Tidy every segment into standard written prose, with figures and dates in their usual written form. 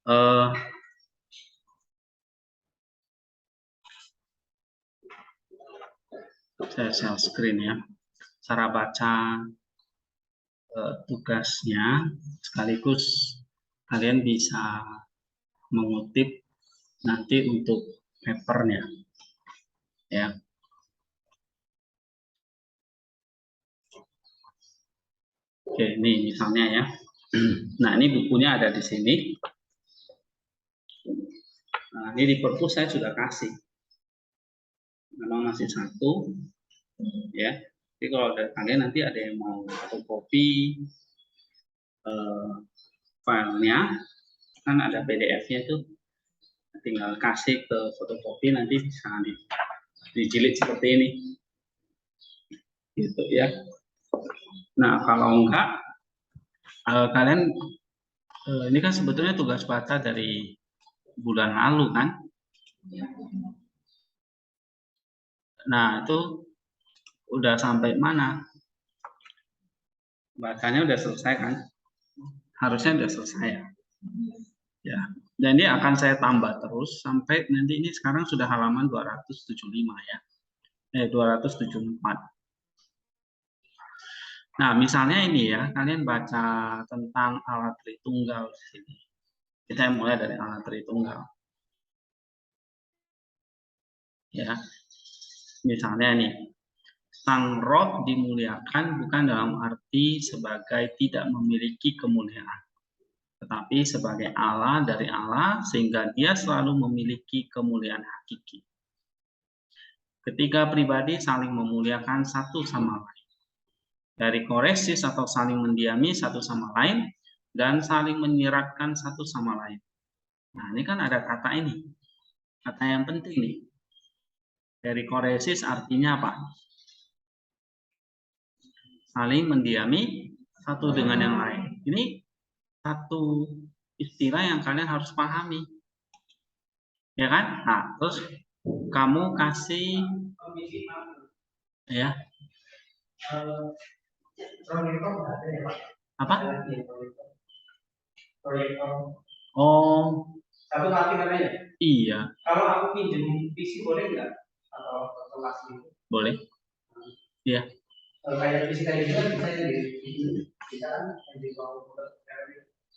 Eh, saya share screen ya. Cara baca tugasnya sekaligus kalian bisa mengutip nanti untuk papernya ya. Oke, ini misalnya ya. Nah, ini bukunya ada di sini. Nah, ini di perpus saya sudah kasih. Memang masih satu ya. Jadi kalau dari kalian nanti ada yang mau fotokopi filenya, kan ada PDF-nya tuh, tinggal kasih ke fotokopi, nanti bisa dijilid seperti ini gitu ya. Nah, kalau enggak kalian ini kan sebetulnya tugas baca dari bulan lalu kan. Nah, itu udah sampai mana? Bacanya udah selesai kan? Harusnya udah selesai ya. Dan ini akan saya tambah terus sampai nanti, ini sekarang sudah halaman 275 ya. 274. Nah, misalnya ini ya, kalian baca tentang alat Tritunggal di sini. Kita mulai dari alat Tritunggal. Ya. Misalnya nih, sang roh dimuliakan bukan dalam arti sebagai tidak memiliki kemuliaan, tetapi sebagai Allah dari Allah, sehingga dia selalu memiliki kemuliaan hakiki. Ketiga pribadi saling memuliakan satu sama lain. Dari koresis atau saling mendiami satu sama lain, dan saling menyiratkan satu sama lain. Nah, ini kan ada kata ini. Kata yang penting nih. Dari koresis artinya apa? Saling mendiami satu dengan yang lain. Ini satu istilah yang kalian harus pahami. Ya kan? Nah, terus kamu kasih ya. Apa? Oh. Satu lagi namanya? Iya. Kalau aku pinjam PC boleh nggak? Atau kelas itu? Boleh. Iya. Kayak PC tadi juga bisa jadi. Bisa kan?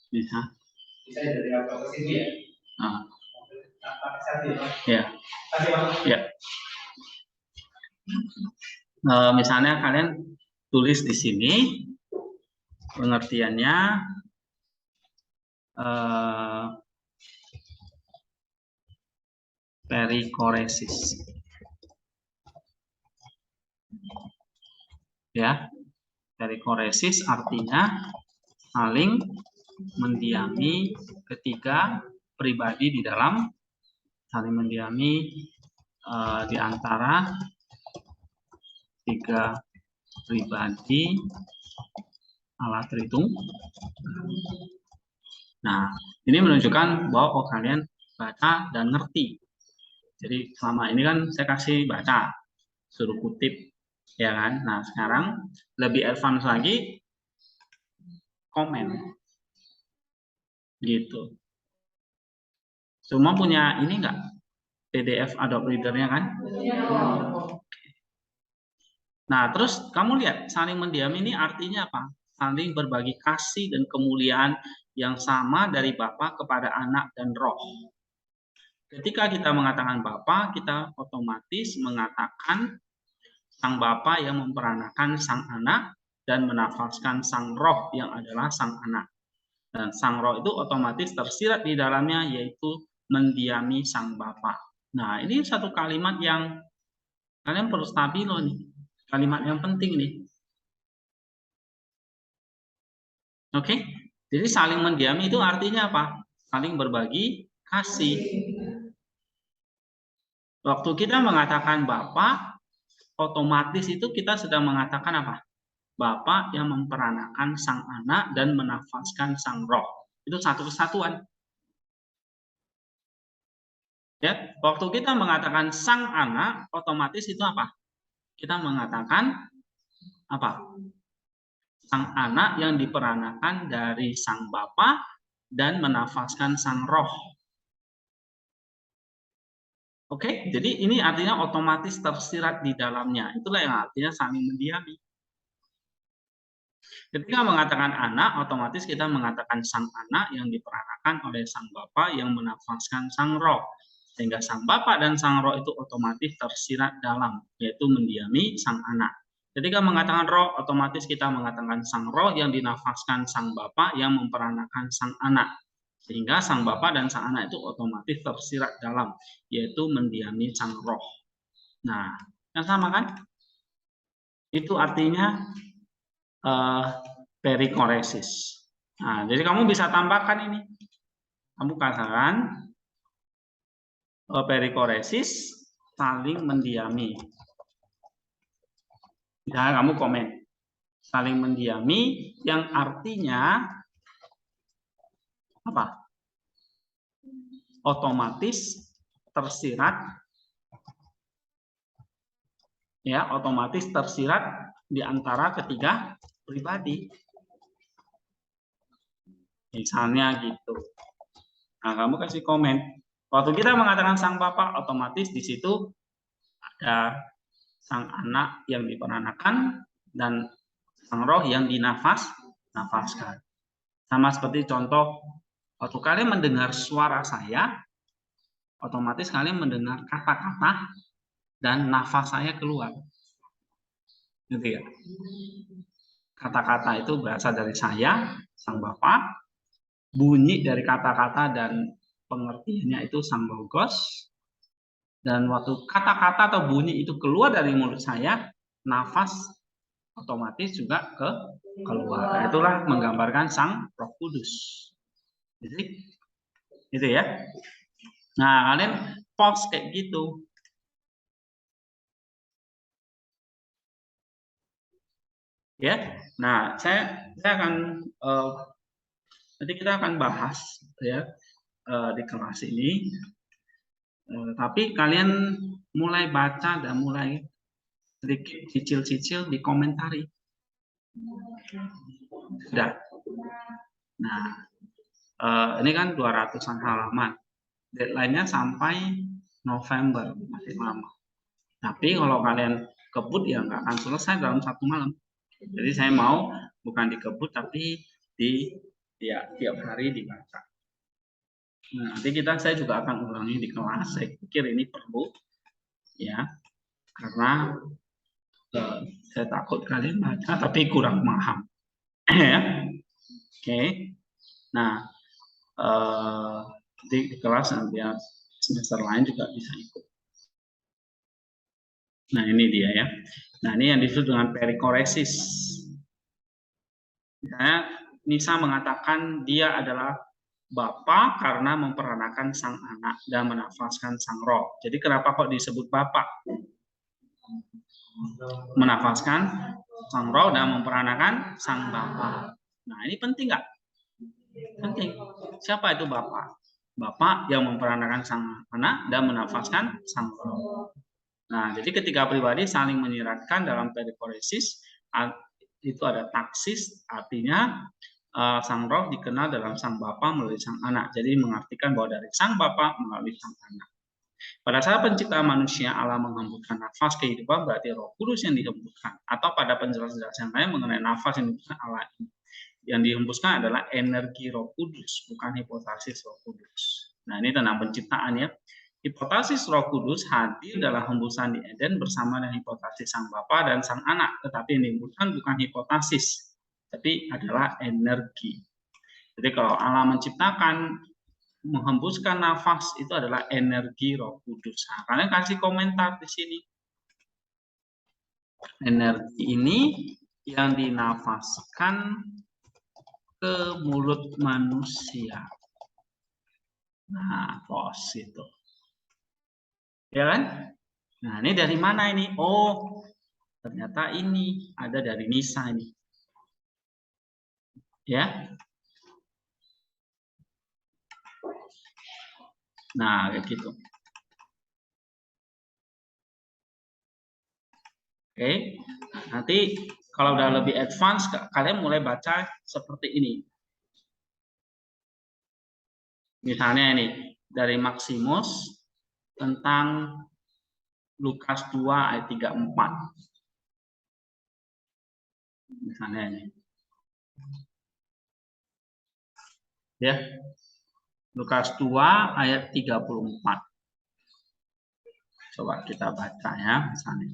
Bisa. Bisa dari laptop ke sini ya? Ya. Ya. Misalnya kalian tulis di sini pengertiannya perikoresis. Ya. Perikoresis artinya saling mendiami ketiga pribadi di dalam, saling mendiami di antara tiga pribadi alat Tritunggal. Nah, ini menunjukkan bahwa kalian baca dan ngerti. Jadi selama ini kan saya kasih baca, suruh kutip, ya kan? Nah, sekarang lebih advance lagi, komen, gitu. Semua punya ini enggak? PDF Adobe Reader-nya kan? Nah, terus kamu lihat, saling mendiami ini artinya apa? Saling berbagi kasih dan kemuliaan yang sama dari Bapa kepada anak dan roh. Ketika kita mengatakan Bapa, kita otomatis mengatakan sang Bapa yang memperanakan sang anak dan menafaskan sang roh yang adalah sang anak. Dan sang roh itu otomatis tersirat di dalamnya, yaitu mendiami sang Bapa. Nah, ini satu kalimat yang kalian perlu stabilo nih. Kalimat yang penting nih. Oke? Jadi saling mendiami itu artinya apa? Saling berbagi kasih. Waktu kita mengatakan Bapa, otomatis itu kita sedang mengatakan apa? Bapa yang memperanakan sang anak dan menafaskan sang roh. Itu satu kesatuan. Ya, waktu kita mengatakan sang anak, otomatis itu apa? Kita mengatakan apa? Sang anak yang diperanakan dari sang Bapa dan menafaskan sang roh. Oke, jadi ini artinya otomatis tersirat di dalamnya. Itulah yang artinya saling mendiami. Ketika mengatakan anak, otomatis kita mengatakan sang anak yang diperankan oleh sang bapa yang menafaskan sang roh. Sehingga sang bapa dan sang roh itu otomatis tersirat dalam, yaitu mendiami sang anak. Ketika mengatakan roh, otomatis kita mengatakan sang roh yang dinafaskan sang bapa yang memperankan sang anak. Sehingga sang bapa dan sang anak itu otomatis tersirat dalam, yaitu mendiami sang roh. Nah, yang sama kan? Itu artinya perikoresis. Nah, jadi kamu bisa tambahkan ini. Kamu katakan perikoresis saling mendiami. Misalnya kamu komen saling mendiami yang artinya apa? Otomatis tersirat, ya, otomatis tersirat di antara ketiga pribadi. Misalnya gitu. Nah, kamu kasih komen. Waktu kita mengatakan sang bapa, otomatis di situ ada sang anak yang diperankan dan sang roh yang dinafaskan. Sama seperti contoh, waktu kalian mendengar suara saya, otomatis kalian mendengar kata-kata dan nafas saya keluar. Gitu ya. Kata-kata itu berasal dari saya, sang bapa, bunyi dari kata-kata dan pengertiannya itu sang logos, dan waktu kata-kata atau bunyi itu keluar dari mulut saya, nafas otomatis juga keluar. Itulah menggambarkan sang Roh Kudus. Jadi itu ya. Nah, kalian pause kayak gitu. Ya. Nah, saya akan nanti kita akan bahas ya di kelas ini. Tapi kalian mulai baca dan mulai sedikit cicil-cicil di komentari. Sudah. Nah, ini kan 200-an halaman. Deadline-nya sampai November, masih lama. Tapi kalau kalian kebut ya nggak akan selesai dalam 1 malam. Jadi saya mau bukan dikebut tapi tiap hari dibaca. Nah, nanti saya juga akan ulangi di kelas. Saya pikir ini perlu ya, karena saya takut kalian baca tapi kurang paham. Ya. Oke. Nah, di kelas nanti ya, semester lain juga bisa ikut. Nah, ini dia ya. Nah, ini yang disebut dengan perikoresis. Misalnya, Nisa mengatakan dia adalah Bapa karena memperankan sang anak dan menafaskan sang roh. Jadi kenapa kok disebut Bapa? Menafaskan sang roh dan memperankan sang Bapa. Nah, ini penting nggak? Penting. Siapa itu Bapa? Bapa yang memperankan sang anak dan menafaskan sang roh. Nah, jadi ketika pribadi saling menyiratkan dalam perikoresis, itu ada taksis, artinya sang roh dikenal dalam sang bapa melalui sang anak. Jadi mengartikan bahwa dari sang bapa melalui sang anak. Pada saat penciptaan manusia, Allah menghembuskan nafas kehidupan, berarti Roh Kudus yang dihembuskan. Atau pada penjelasan lain mengenai nafas yang dihembuskan Allah ini. Yang dihembuskan adalah energi Roh Kudus, bukan hipostasis Roh Kudus. Nah, ini tentang penciptaan ya. Hipostasis Roh Kudus hadir dalam hembusan di Eden bersama dengan hipostasis sang Bapa dan sang Anak, tetapi yang dihembuskan bukan hipostasis, tapi adalah energi. Jadi kalau Allah menciptakan, menghembuskan nafas itu adalah energi Roh Kudus. Nah, kalian kasih komentar di sini. Energi ini yang dinafaskan ke mulut manusia. Nah, pos itu. Ya kan? Nah, ini dari mana ini? Oh, ternyata ini ada dari Nisa ini. Ya. Nah, kayak gitu. Oke. Nanti kalau udah lebih advance, kalian mulai baca seperti ini. Misalnya ini dari Maximus tentang Lukas 2 ayat 34. Misalnya ini. Ya. Lukas 2 ayat 34. Coba kita baca ya, misalnya.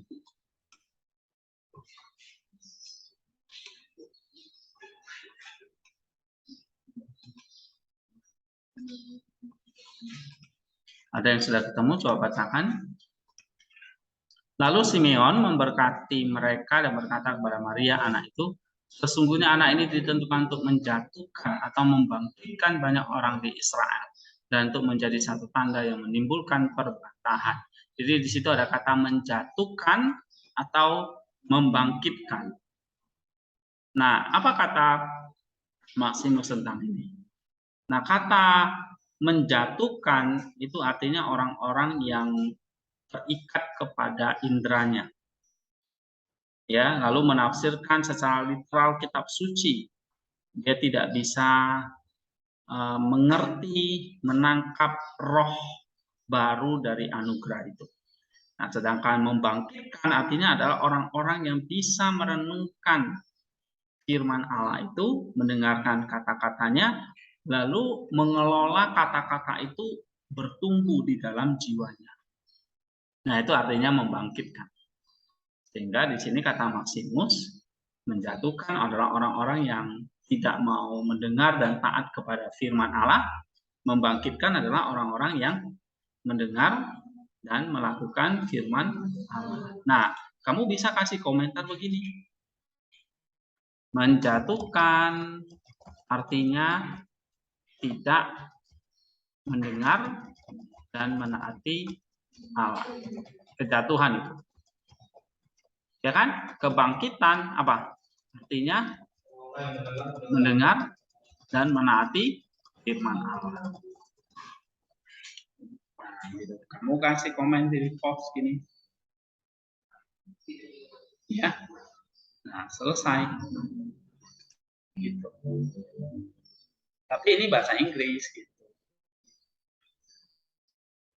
Ada yang sudah ketemu, coba bacakan. Lalu Simeon memberkati mereka dan berkata kepada Maria, anak itu, sesungguhnya anak ini ditentukan untuk menjatuhkan atau membangkitkan banyak orang di Israel dan untuk menjadi satu tanda yang menimbulkan perbantahan. Jadi di situ ada kata menjatuhkan atau membangkitkan. Nah, apa kata Maximus tentang ini? Nah, kata menjatuhkan itu artinya orang-orang yang terikat kepada indranya. Ya, lalu menafsirkan secara literal kitab suci. Dia tidak bisa mengerti, menangkap roh baru dari anugerah itu. Nah, sedangkan membangkitkan artinya adalah orang-orang yang bisa merenungkan firman Allah itu, mendengarkan kata-katanya, lalu mengelola kata-kata itu bertumbuh di dalam jiwanya. Nah, itu artinya membangkitkan. Sehingga di sini kata Maximus, menjatuhkan adalah orang-orang yang tidak mau mendengar dan taat kepada firman Allah. Membangkitkan adalah orang-orang yang mendengar dan melakukan firman Allah. Nah, kamu bisa kasih komentar begini. Menjatuhkan artinya tidak mendengar dan menaati Allah. Kejatuhan itu. Ya kan? Kebangkitan apa? Artinya mendengar dan menaati firman Allah. Kamu kasih komen di post gini. Ya. Nah, selesai. Gitu. Tapi ini bahasa Inggris gitu.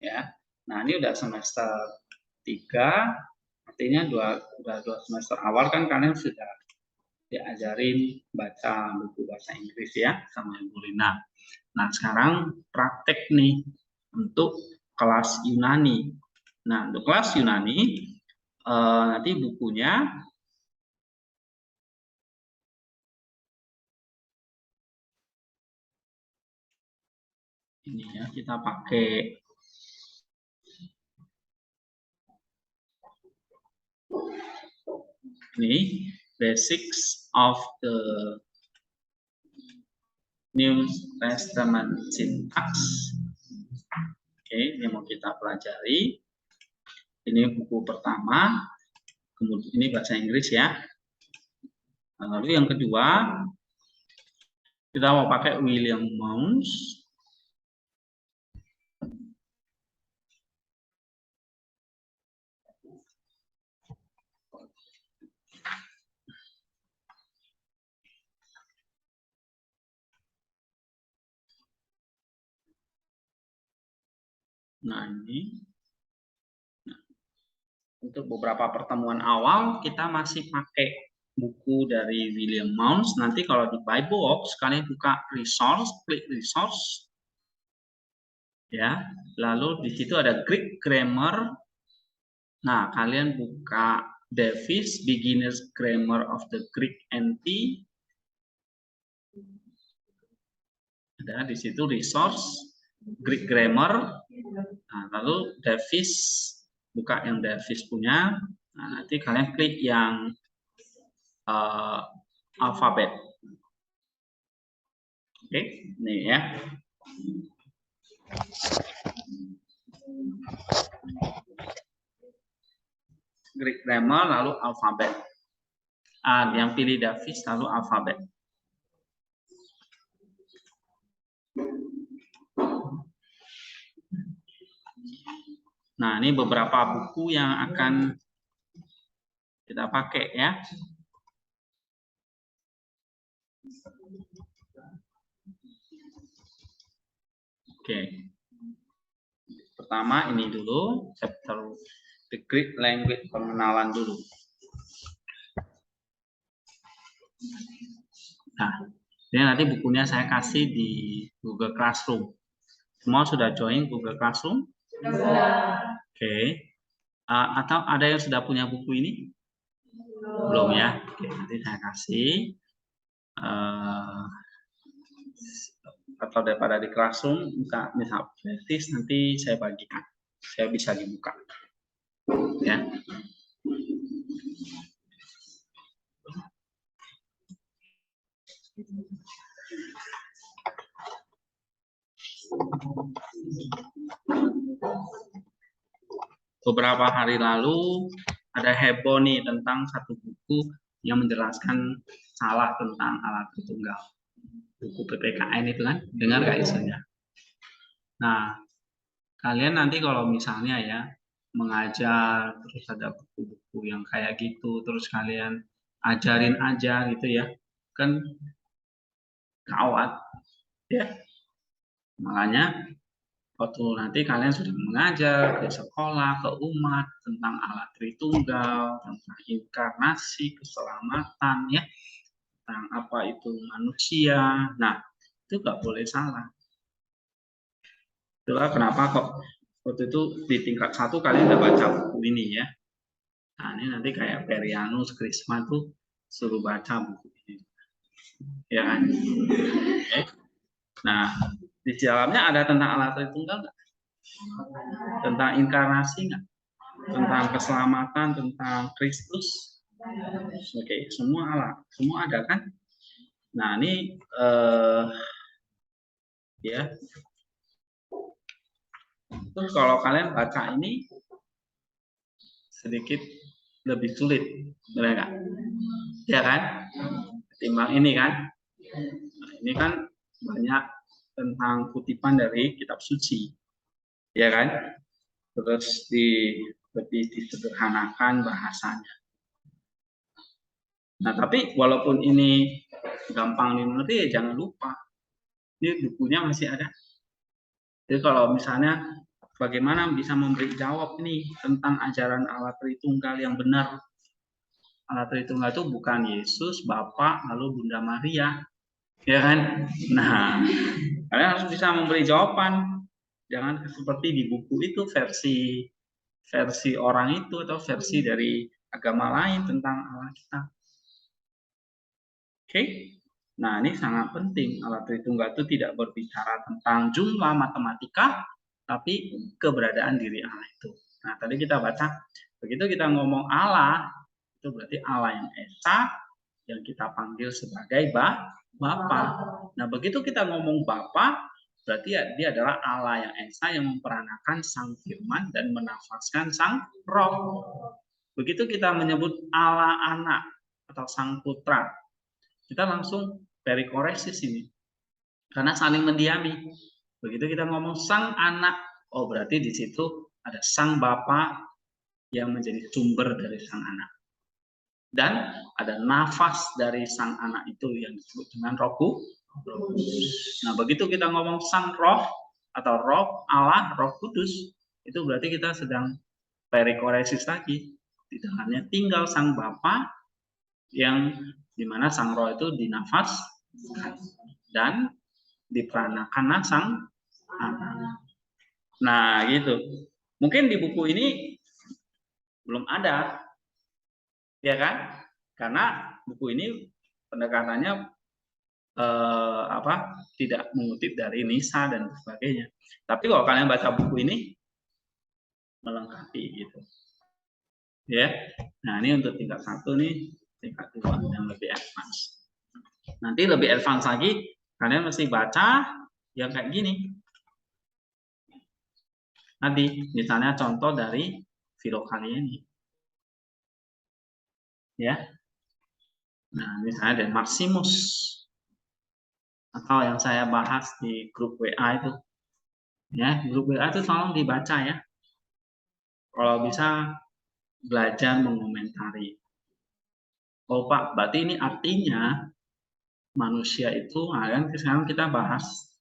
Ya. Nah, ini udah semester 3, artinya udah dua semester awal kan kalian sudah diajarin baca buku bahasa Inggris ya sama Ibu Rina. Nah, sekarang praktek nih untuk kelas Yunani. Nah, untuk kelas Yunani nanti bukunya ini ya, kita pakai ini Basics of the New Testament Syntax. Oke, ini mau kita pelajari. Ini buku pertama, kemudian ini bahasa Inggris ya. Lalu yang kedua, kita mau pakai William Mounce. Nah, ini. Nah, untuk beberapa pertemuan awal, kita masih pakai buku dari William Mounce. Nanti kalau di Bible Box, kalian buka resource, klik resource. Ya, lalu di situ ada Greek Grammar. Nah, kalian buka Davis Beginner's Grammar of the Greek NT. Ada di situ resource Greek Grammar. Nah, lalu Davis, buka yang Davis punya. Nah, nanti kalian klik yang alfabet. Oke, nih ya. Greek Grammar lalu alfabet. Yang pilih Davis lalu alfabet. Nah, ini beberapa buku yang akan kita pakai ya. Oke. Pertama ini dulu, chapter The Greek Language, pengenalan dulu. Nah, ini nanti bukunya saya kasih di Google Classroom. Semua sudah join Google Classroom? Oke. Atau ada yang sudah punya buku ini? Belum ya? Oke, nanti saya kasih. Atau daripada di Classroom, misal gratis, nanti saya bagikan. Saya bisa dibuka. Ya. Beberapa hari lalu ada heboh nih tentang satu buku yang menjelaskan salah tentang alat tunggal. Buku PPKN itu kan, dengar nggak isunya? Nah, kalian nanti kalau misalnya ya mengajar, terus ada buku-buku yang kayak gitu, terus kalian ajarin aja gitu ya, kan gawat ya. Makanya waktu nanti kalian sudah mengajar ke sekolah, ke umat tentang alat Tritunggal, tentang inkarnasi, keselamatan ya, tentang apa itu manusia. Nah, itu nggak boleh salah. Itulah kenapa kok waktu itu di tingkat 1 kalian udah baca buku ini ya. Nah, ini nanti kayak Perianus, Krisma tuh suruh baca buku ini. Ya kan? Oke. Nah, di dalamnya ada tentang alat Tritunggal nggak? Tentang inkarnasi nggak? Tentang keselamatan, tentang Kristus? Oke, semua semua ada kan? Nah, ini ya. Terus kalau kalian baca ini sedikit lebih sulit, benar nggak? Ya kan? Ketimbang ini kan? Nah, ini kan banyak tentang kutipan dari kitab suci, ya kan? Terus lebih disederhanakan bahasanya. Nah, tapi walaupun ini gampang dimengerti, ya jangan lupa, ini bukunya masih ada. Jadi kalau misalnya bagaimana bisa memberi jawab nih tentang ajaran Allah Tritunggal yang benar. Allah Tritunggal itu bukan Yesus, Bapa, lalu Bunda Maria, ya kan? Nah, kalian harus bisa memberi jawaban. Jangan seperti di buku itu versi orang itu atau versi dari agama lain tentang Allah kita. Oke? Nah, ini sangat penting. Allah Tritunggal itu tidak berbicara tentang jumlah matematika, tapi keberadaan diri Allah itu. Nah, tadi kita baca, begitu kita ngomong Allah, itu berarti Allah yang esa, yang kita panggil sebagai Bapa. Nah, begitu kita ngomong Bapa, berarti dia adalah Allah yang esa yang memperanakan Sang Firman dan menafaskan Sang Roh. Begitu kita menyebut Allah Anak atau Sang Putra, kita langsung perikoresis ini. Karena saling mendiami. Begitu kita ngomong Sang Anak, oh berarti di situ ada Sang Bapa yang menjadi sumber dari Sang Anak. Dan ada nafas dari Sang Anak itu yang disebut dengan Roh Kudus. Nah, begitu kita ngomong Sang Roh atau Roh Allah, Roh Kudus, itu berarti kita sedang perikoresis lagi. Di dalamnya tinggal Sang Bapa yang dimana Sang Roh itu dinafas dan diperanakan Sang Anak. Nah, gitu. Mungkin di buku ini belum ada, ya kan? Karena buku ini pendekatannya tidak mengutip dari Nisa dan sebagainya. Tapi kalau kalian baca buku ini melengkapi gitu. Ya. Nah, ini untuk tingkat 1 nih, tingkat 2 yang lebih advance. Nanti lebih advance lagi, kalian mesti baca yang kayak gini. Nanti misalnya contoh dari Filokalia ini. Ya. Nah, misalnya dari Maximus. Atau yang saya bahas di grup WA itu. Ya, grup WA itu tolong dibaca ya. Kalau bisa belajar mengomentari. Oh Pak, berarti ini artinya manusia itu, kan sekarang kita bahas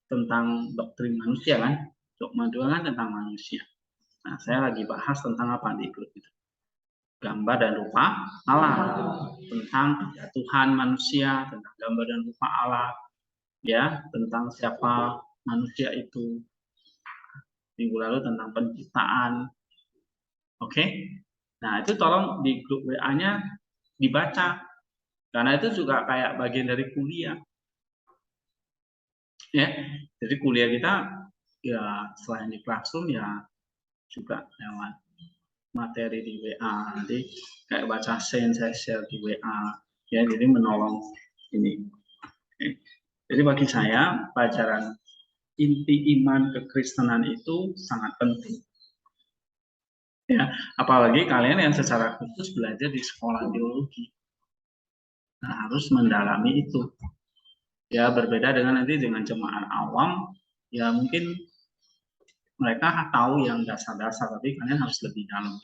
tentang doktrin manusia kan, dogma 2 kan tentang manusia. Nah, saya lagi bahas tentang apa di grup itu? Gambar dan rupa Allah, tentang Tuhan manusia, tentang gambar dan rupa Allah, ya, tentang siapa manusia itu. Minggu lalu tentang penciptaan. Oke. Nah, itu tolong di grup WA-nya dibaca. Karena itu juga kayak bagian dari kuliah. Ya. Jadi kuliah kita ya selain di classroom ya juga lewat materi di WA. Nanti kayak baca saya share di WA. Ya, jadi menolong ini. Oke. Jadi bagi saya pelajaran inti iman kekristenan itu sangat penting. Ya, apalagi kalian yang secara khusus belajar di sekolah teologi. Nah, harus mendalami itu. Ya, berbeda dengan nanti dengan jemaat awam, ya mungkin mereka tahu yang dasar-dasar, tapi kalian harus lebih dalam,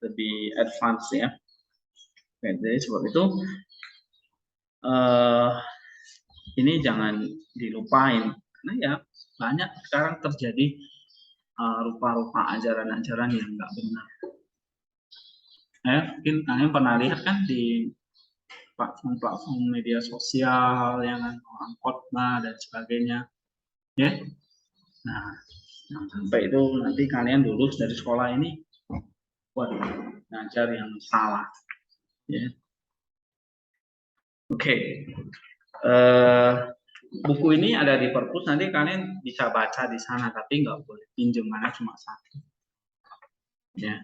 lebih advance ya. Jadi sebab itu ini jangan dilupain, karena ya banyak sekarang terjadi rupa-rupa ajaran-ajaran yang nggak benar. Mungkin kalian pernah lihat kan di platform media sosial yang orang khotbah dan sebagainya, ya. Nah, sampai itu nanti kalian lulus dari sekolah ini, waduh, ngajar yang salah, ya. Oke. Buku ini ada di perpus, nanti kalian bisa baca di sana, tapi nggak boleh pinjam karena cuma satu, ya.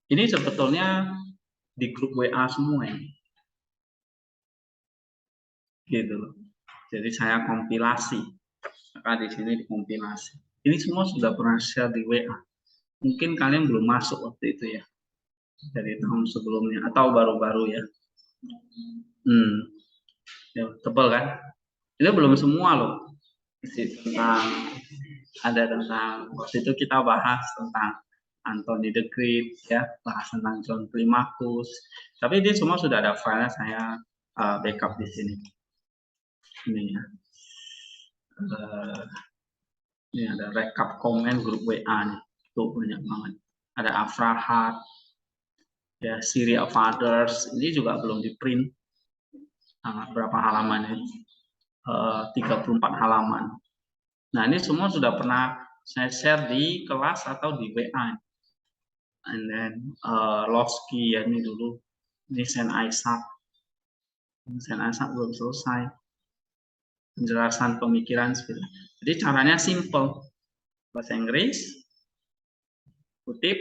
Ini sebetulnya di grup WA semua ini, gitu loh. Jadi saya kompilasi, maka di sini dikompilasi. Ini semua sudah pernah share di WA. Mungkin kalian belum masuk waktu itu ya, dari tahun sebelumnya atau baru-baru ya. Ya, tebal kan? Ini belum semua loh. Ada tentang waktu itu kita bahas tentang Anthony the Great, ya, bahas tentang John Climacus. Tapi ini semua sudah ada filenya, saya backup di sini. Ini ya. Ini ada rekap komen grup WA nih. Tuh banyak banget. Ada Afrahat, ya, Syria Fathers. Ini juga belum di print. Berapa halaman ini? 34 halaman. Nah, ini semua sudah pernah saya share di kelas atau di WA. And then Losky ya, ini dulu. Ini Saint Isaac. Saint Isaac belum selesai. Penjelasan pemikiran. Jadi caranya simple. Bahasa Inggris, kutip,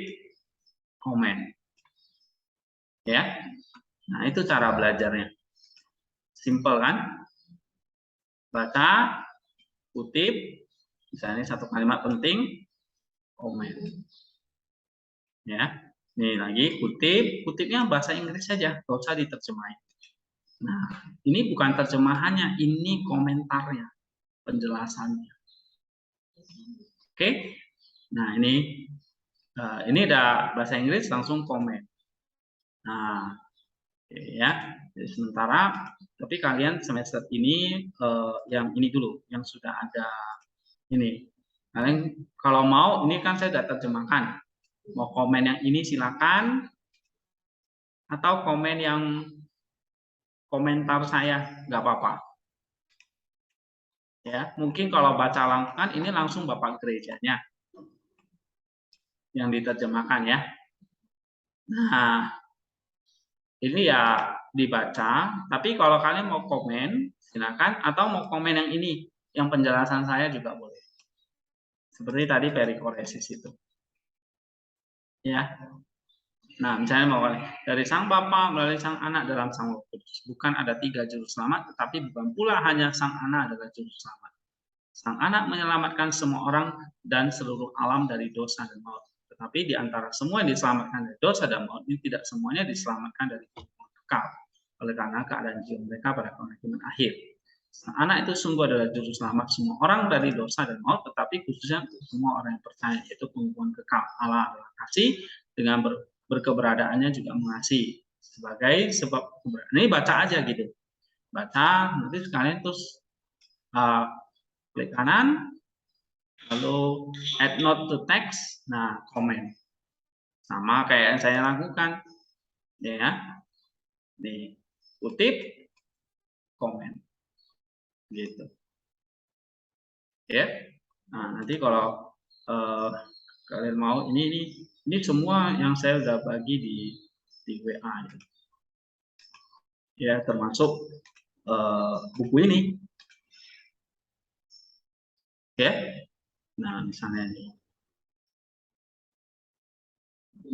komen. Ya. Nah, itu cara belajarnya. Simple kan? Baca, kutip, misalnya satu kalimat penting, komen. Ya. Nih lagi kutipnya bahasa Inggris saja, nggak usah diterjemahin. Nah, ini bukan terjemahannya, ini komentarnya, penjelasannya. Oke? Nah, ini udah bahasa Inggris, langsung komen. Nah, ya. Jadi sementara, tapi kalian semester ini yang ini dulu, yang sudah ada ini. Kalian kalau mau, ini kan saya sudah terjemahkan. Mau komen yang ini silakan, atau komen yang komentar saya nggak apa-apa. Ya, mungkin kalau baca langsung kan ini langsung Bapak gerejanya yang diterjemahkan ya. Nah, ini ya dibaca, tapi kalau kalian mau komen silakan, atau mau komen yang ini, yang penjelasan saya juga boleh. Seperti tadi perikoresis itu. Ya. Nah, misalnya mau dari Sang Bapa melalui Sang Anak dalam Sang Roh Kudus. Bukan ada 3 juru selamat, tetapi bukan pula hanya Sang Anak adalah juru selamat. Sang Anak menyelamatkan semua orang dan seluruh alam dari dosa dan maut. Tetapi di antara semua yang diselamatkan dari dosa dan maut ini tidak semuanya diselamatkan dari hukuman kekal. Oleh karena keadaan jiwa mereka pada penghakiman akhir. Sang Anak itu sungguh adalah juru selamat semua orang dari dosa dan maut, tetapi khususnya untuk semua orang yang percaya, yaitu penghukuman kekal. Allah adalah kasih, dengan berkeberadaannya juga mengasihi. sebagai sebab ini baca aja gitu, baca nanti sekalian terus klik kanan lalu add note to text, nah komen sama kayak yang saya lakukan ya, nih kutip komen gitu ya. Nah nanti kalau kalian mau ini semua yang saya udah bagi di WA ya, termasuk buku ini ya. Nah misalnya ini,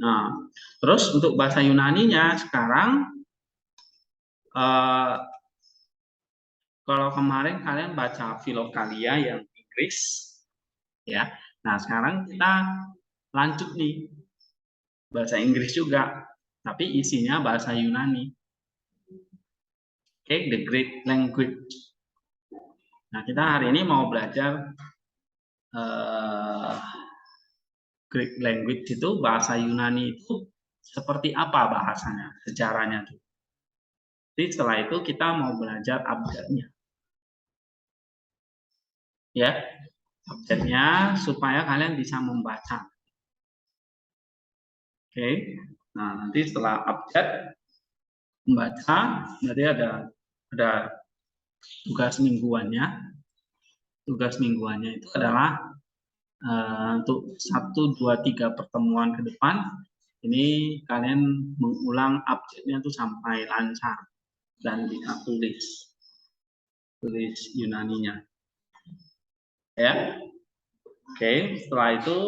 nah terus untuk bahasa Yunaninya sekarang kalau kemarin kalian baca Filokalia yang Inggris ya, nah sekarang kita lanjut nih bahasa Inggris juga tapi isinya bahasa Yunani. Oke, the Greek language. Nah kita hari ini mau belajar Greek language, itu bahasa Yunani itu seperti apa bahasanya, sejarahnya tuh. Jadi setelah itu kita mau belajar abjadnya. Ya, abjadnya supaya kalian bisa membaca. Oke. Nah, nanti setelah abjad membaca, nanti ada tugas mingguannya. Tugas mingguannya itu adalah untuk 1, 2, 3 pertemuan ke depan ini kalian mengulang abjadnya tuh sampai lancar dan bisa tulis Yunaninya ya. Oke, setelah itu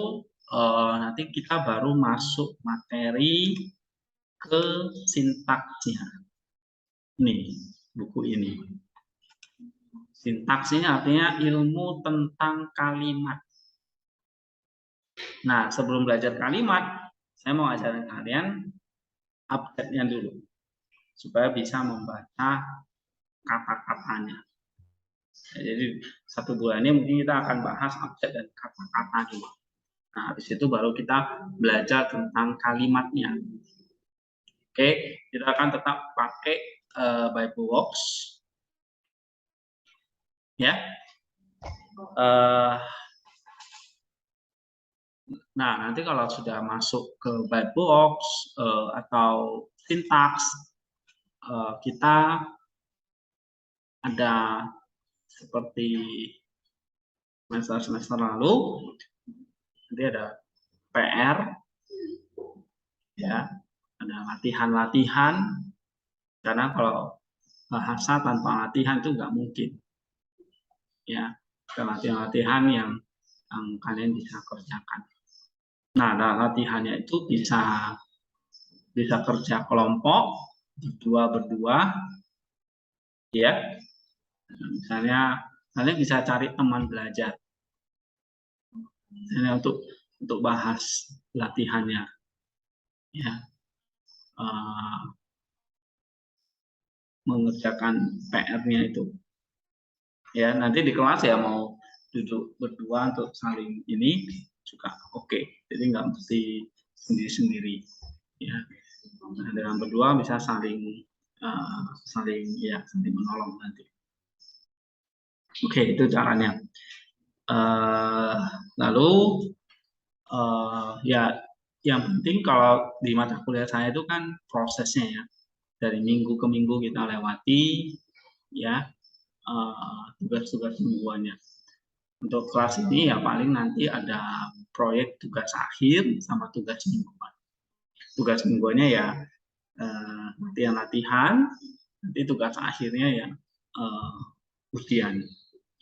nanti kita baru masuk materi ke sintaksnya. Nih buku ini, sintaksnya artinya ilmu tentang kalimat. Nah sebelum belajar kalimat saya mau ajarin kalian abjadnya dulu supaya bisa membaca kata-katanya. Jadi 1 bulan ini mungkin kita akan bahas abjad dan kata-kata dulu. Nah, habis itu baru kita belajar tentang kalimatnya. Oke, kita akan tetap pakai Bibleworks. Ya. Nah, nanti kalau sudah masuk ke Bibleworks atau sintaks, kita ada seperti semester lalu, nanti ada PR, ya, ada latihan-latihan, karena kalau bahasa tanpa latihan itu nggak mungkin, ya, latihan-latihan yang kalian bisa kerjakan. Nah, latihannya itu bisa kerja kelompok, berdua, ya. Misalnya kalian bisa cari teman belajar, misalnya untuk bahas latihannya, ya, mengerjakan PR-nya itu. Ya, nanti di kelas ya mau duduk berdua untuk saling ini juga oke. Jadi nggak mesti sendiri-sendiri. Ya, nah, dengan berdua bisa saling menolong nanti. Oke, itu caranya. Lalu ya yang penting kalau di mata kuliah saya itu kan prosesnya ya, dari minggu ke minggu kita lewati ya tugas-tugas mingguannya. Untuk kelas ini ya paling nanti ada proyek tugas akhir sama tugas mingguan. Tugas mingguannya ya latihan, nanti tugas akhirnya ya ujian.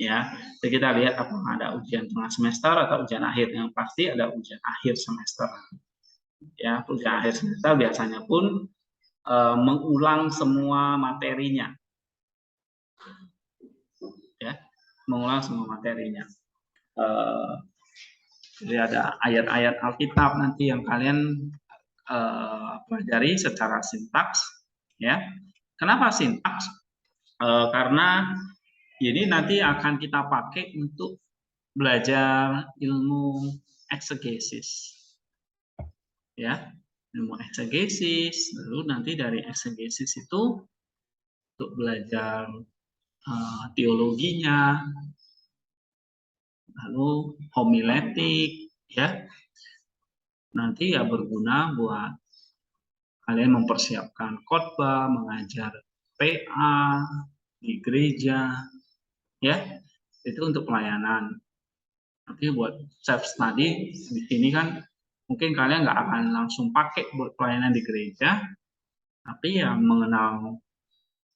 Ya, jadi kita lihat apakah ada ujian tengah semester atau ujian akhir. Yang pasti ada ujian akhir semester. Ya, ujian akhir semester biasanya pun mengulang semua materinya. Ya, mengulang semua materinya. Jadi ada ayat-ayat Alkitab nanti yang kalian pelajari secara sintaks. Ya, kenapa sintaks? Karena ini nanti akan kita pakai untuk belajar ilmu eksegesis. Ya, ilmu eksegesis, lalu nanti dari eksegesis itu untuk belajar teologinya, lalu homiletik, ya. Nanti ya berguna buat kalian mempersiapkan khotbah, mengajar PA di gereja, ya. Itu untuk pelayanan. Tapi buat self study di sini kan mungkin kalian nggak akan langsung pakai buat pelayanan di gereja, tapi ya mengenal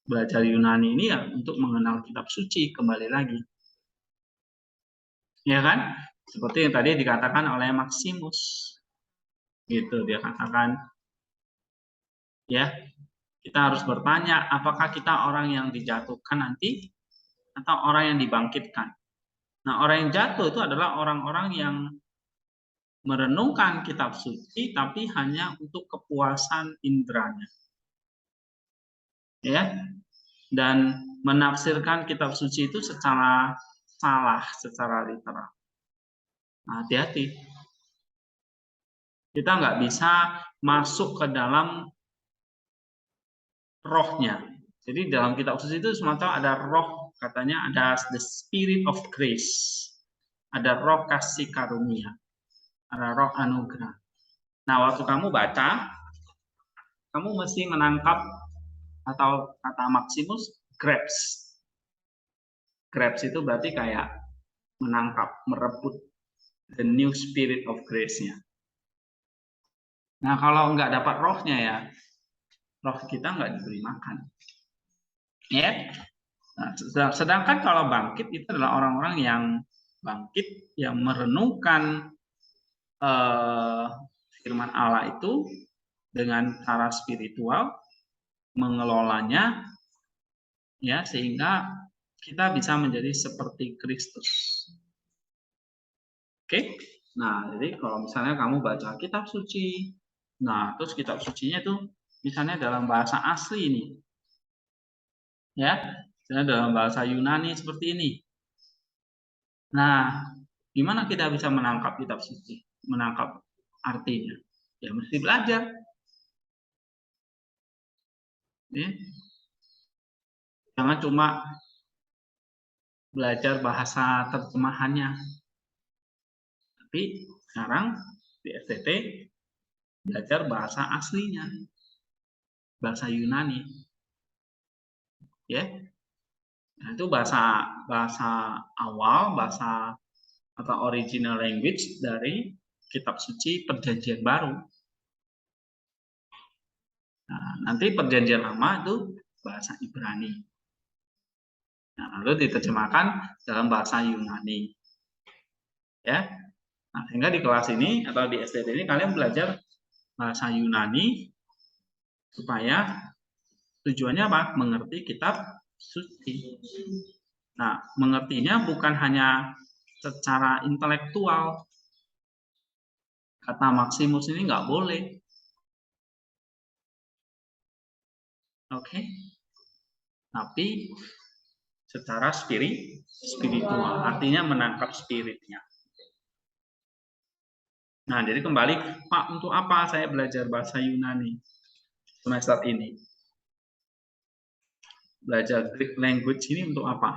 belajar Yunani ini ya untuk mengenal kitab suci kembali lagi. Ya kan? Seperti yang tadi dikatakan oleh Maximus. Gitu dia katakan, ya, kita harus bertanya apakah kita orang yang dijatuhkan nanti atau orang yang dibangkitkan. Nah, orang yang jatuh itu adalah orang-orang yang merenungkan kitab suci tapi hanya untuk kepuasan indranya. Ya. Dan menafsirkan kitab suci itu secara salah, secara literal. Nah, hati-hati. Kita nggak bisa masuk ke dalam rohnya. Jadi dalam kitab suci itu semacam ada roh, katanya ada the spirit of grace. Ada roh kasih karunia. Ada roh anugerah. Nah, waktu kamu baca, kamu mesti menangkap atau kata Maximus, grasp. Grasp itu berarti kayak menangkap, merebut the new spirit of grace-nya. Nah, kalau nggak dapat rohnya ya, roh kita nggak diberi makan. Ya. Nah, sedangkan kalau bangkit itu adalah orang-orang yang bangkit, yang merenungkan firman Allah itu dengan cara spiritual, mengelolanya, ya sehingga kita bisa menjadi seperti Kristus. Oke? Nah, jadi kalau misalnya kamu baca kitab suci, nah terus kitab sucinya itu misalnya dalam bahasa asli ini, ya, misalnya dalam bahasa Yunani seperti ini. Nah, gimana kita bisa menangkap kitab suci, menangkap artinya? Ya mesti belajar. Ya. Jangan cuma belajar bahasa terjemahannya. Tapi sekarang di STT belajar bahasa aslinya, bahasa Yunani. Ya. Nah, itu bahasa awal, bahasa atau original language dari kitab suci Perjanjian Baru. Nah, nanti Perjanjian Lama itu bahasa Ibrani. Nah, lalu diterjemahkan dalam bahasa Yunani. Ya. Nah, sehingga di kelas ini atau di STT ini kalian belajar bahasa Yunani supaya tujuannya apa? Mengerti kitab suci. Nah, mengertinya bukan hanya secara intelektual. Kata Maximus ini nggak boleh. Oke. Tapi secara spiritual, artinya menangkap spiritnya. Nah, jadi kembali, Pak, untuk apa saya belajar bahasa Yunani semester ini? Belajar Greek language ini untuk apa?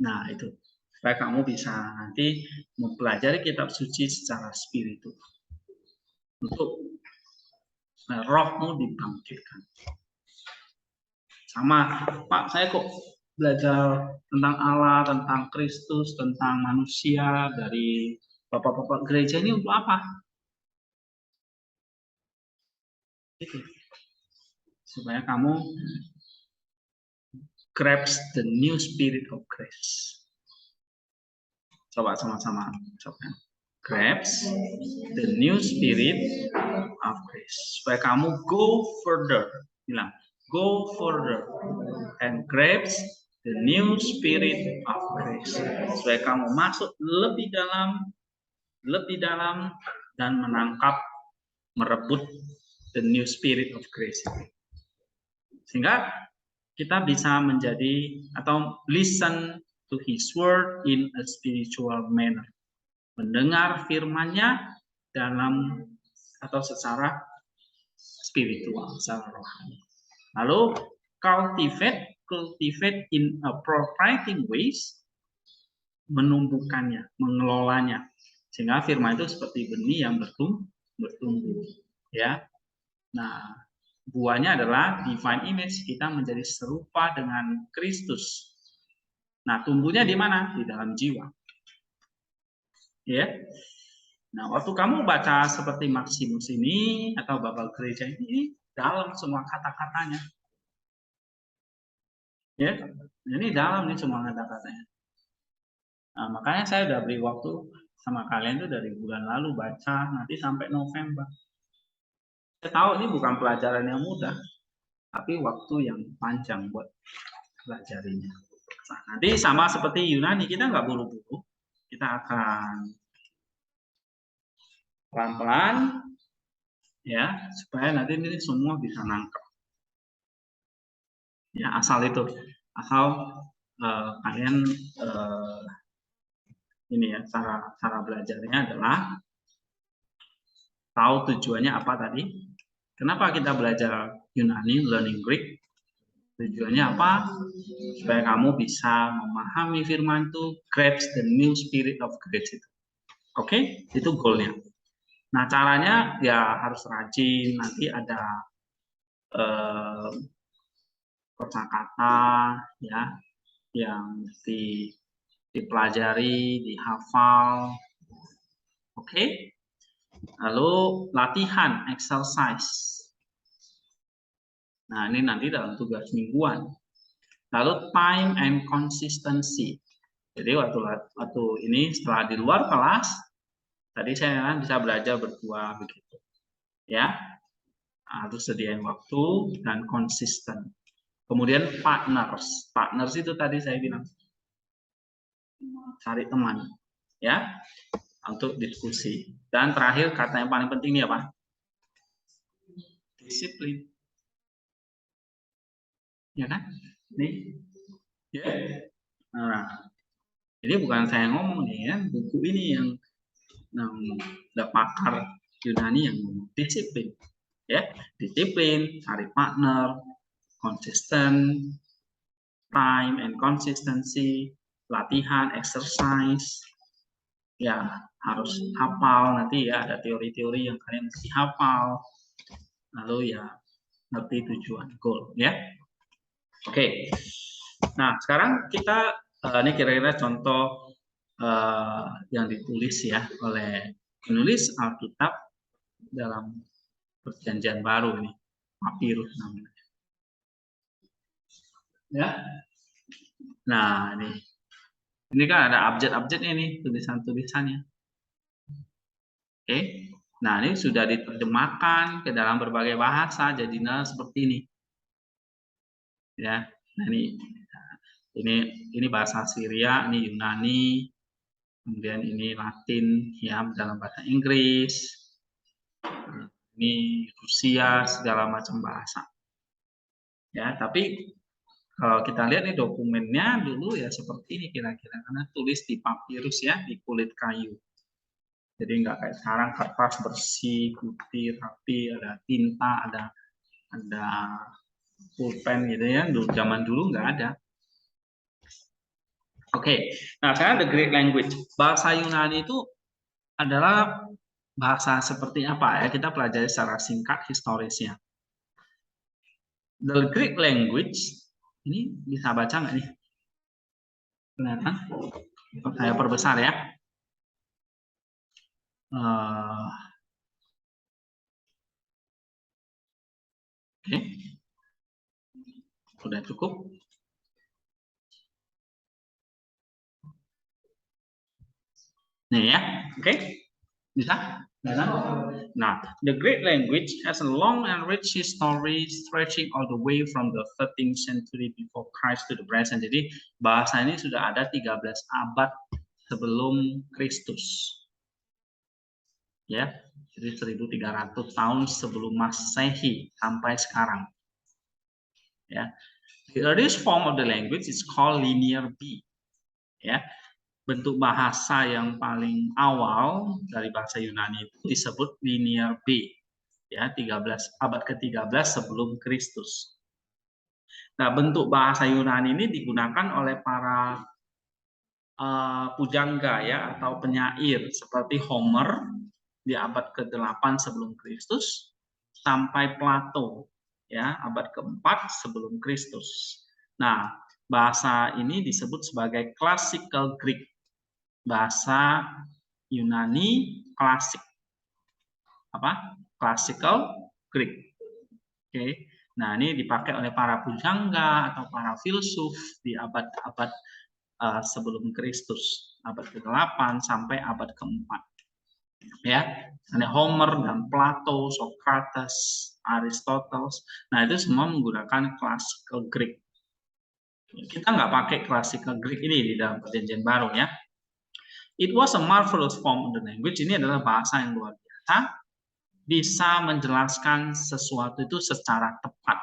Nah, itu. Supaya kamu bisa nanti mempelajari kitab suci secara spiritual. Untuk rohmu dibangkitkan. Sama, Pak, saya kok belajar tentang Allah, tentang Kristus, tentang manusia dari bapak-bapak gereja ini untuk apa? Itu. Supaya kamu grasp the new spirit of grace. Coba sama-sama. Coba. Grasp the new spirit of grace. Supaya kamu go further. Bilang, go further and grasp the new spirit of grace. Supaya kamu masuk lebih dalam dan menangkap, merebut the new spirit of grace. Sehingga kita bisa menjadi atau listen to his word in a spiritual manner. mendengar firman-Nya dalam atau secara spiritual, secara rohani. Lalu cultivate in appropriate ways, menumbuhkannya, mengelolanya, sehingga firman itu seperti benih yang bertumbuh, ya. Nah, buahnya adalah divine image, kita menjadi serupa dengan Kristus. Nah, tumbuhnya di mana? Di dalam jiwa. Ya. Nah, waktu kamu baca seperti Maximus ini atau Babal Gereja ini, dalam semua kata-katanya. Ya, ini dalam nih semua kata-katanya. Nah, makanya saya udah beri waktu sama kalian tuh dari bulan lalu baca nanti sampai November. Saya tahu ini bukan pelajaran yang mudah, tapi waktu yang panjang buat pelajarinya. Nah, nanti sama seperti Yunani, kita nggak buru-buru, kita akan pelan-pelan, ya, supaya nanti ini semua bisa nangkep. Ya, asal kalian ini ya, cara belajarnya adalah tahu tujuannya apa tadi. Kenapa kita belajar Yunani, learning Greek? Tujuannya apa? Supaya kamu bisa memahami firman itu, grasp the new spirit of grace itu. Oke? Itu goalnya. Nah, caranya ya harus rajin. Nanti ada kosakata ya yang dipelajari, dihafal. Oke? Lalu latihan, exercise. Nah, ini nanti dalam tugas mingguan. Lalu time and consistency. Jadi waktu ini setelah di luar kelas, tadi saya bisa belajar berdua begitu. Ya. Harus sediain waktu dan konsisten. Kemudian partners. Partners itu tadi saya bilang cari teman, ya, untuk diskusi. Dan terakhir kata yang paling penting ini apa? Disiplin. Ya kan? Nih. Ya. Nah, ini bukan saya ngomong nih ya, buku ini yang pakar Yunani yang ngomong disiplin. Ya, disiplin, cari partner, konsisten, time and consistency, latihan, exercise, ya harus hafal nanti ya, ada teori-teori yang kalian mesti hafal, lalu ya ngerti tujuan, goal, ya. Oke. Nah, sekarang kita ini kira-kira contoh yang ditulis ya oleh penulis Alkitab dalam Perjanjian Baru ini, Papirus namanya. Ya. Nah, ini kan ada abjad-abjadnya nih, tulisan-tulisannya. Oke. Nah, ini sudah diterjemahkan ke dalam berbagai bahasa, jadinya seperti ini. Ya. Nah, ini bahasa Syria, ini Yunani, kemudian ini Latin ya dalam bahasa Inggris. Ini Rusia, segala macam bahasa. Ya, tapi kalau kita lihat nih dokumennya dulu ya seperti ini kira-kira, karena tulis di papirus ya, di kulit kayu. Jadi nggak kayak sekarang kertas bersih, putih, rapi, ada tinta, ada pulpen gitu ya. Zaman dulu nggak ada. Oke, nah sekarang the Greek language. Bahasa Yunani itu adalah bahasa seperti apa ya? Kita pelajari secara singkat historisnya. The Greek language, ini bisa baca nggak nih? Kelihatan? Saya perbesar ya. Oke. Sudah cukup. Nih ya, oke. Bisa? Nah, the Greek language has a long and rich history stretching all the way from the 13th century before Christ to the present. Jadi bahasa ini sudah ada 13 abad sebelum Kristus. Ya, jadi 1300 tahun sebelum Masehi sampai sekarang. Ya. The earliest form of the language is called Linear B. Ya. bentuk bahasa yang paling awal dari bahasa Yunani itu disebut Linear B, ya, abad ke-13 sebelum Kristus. Nah, bentuk bahasa Yunani ini digunakan oleh para pujangga, ya, atau penyair seperti Homer di abad ke-8 sebelum Kristus sampai Plato, ya, abad ke-4 sebelum Kristus. Nah, bahasa ini disebut sebagai Classical Greek, bahasa Yunani klasik. Apa? Classical Greek. Oke. Nah, ini dipakai oleh para pujangga atau para filsuf di abad-abad sebelum Kristus, abad ke-8 sampai abad ke-4. Ya, ada Homer dan Plato, Socrates, Aristoteles. Nah, itu semua menggunakan Classical Greek. Kita nggak pakai Classical Greek ini di dalam Perjanjian Baru, ya. It was a marvelous form of the language. Ini adalah bahasa yang luar biasa, bisa menjelaskan sesuatu itu secara tepat,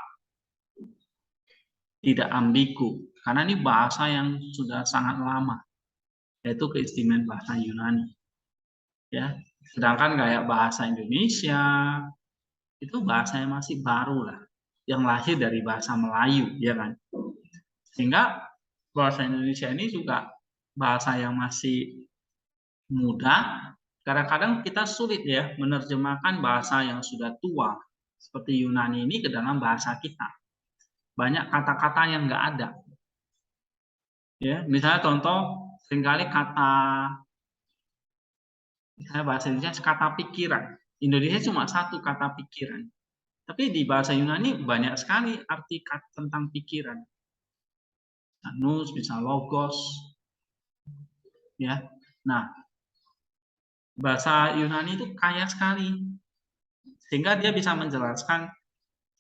tidak ambigu, karena ini bahasa yang sudah sangat lama, yaitu keistimewaan bahasa Yunani. Ya, sedangkan kayak bahasa Indonesia itu bahasa yang masih baru lah, yang lahir dari bahasa Melayu, ya kan. Sehingga bahasa Indonesia ini juga bahasa yang masih muda. Kadang-kadang kita sulit, ya, menerjemahkan bahasa yang sudah tua seperti Yunani ini ke dalam bahasa kita. Banyak kata-kata yang nggak ada. Ya, misalnya contoh, seringkali misalnya bahasa Indonesia kata pikiran. Indonesia cuma satu kata pikiran. Tapi di bahasa Yunani banyak sekali arti tentang pikiran. Nous, bisa logos. Ya. Nah, bahasa Yunani itu kaya sekali, sehingga dia bisa menjelaskan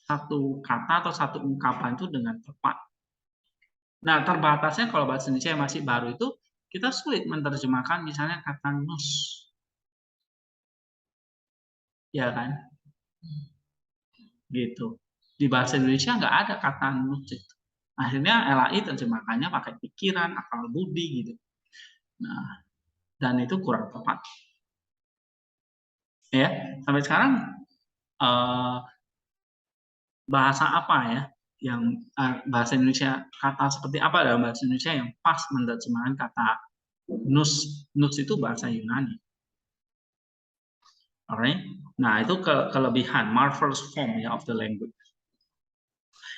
satu kata atau satu ungkapan itu dengan tepat. Nah, terbatasnya kalau bahasa Indonesia yang masih baru itu, kita sulit menerjemahkan misalnya kata nus. Ya kan? Gitu. Di bahasa Indonesia nggak ada kata nus itu. Akhirnya LAI terjemahkannya pakai pikiran, akal budi gitu. Nah, dan itu kurang tepat. Ya, sampai sekarang bahasa apa, ya, yang bahasa Indonesia, kata seperti apa dalam bahasa Indonesia yang pas menerjemahkan kata nus. Nus itu bahasa Yunani. Alright. Nah, itu kelebihan marvelous form, ya, of the language.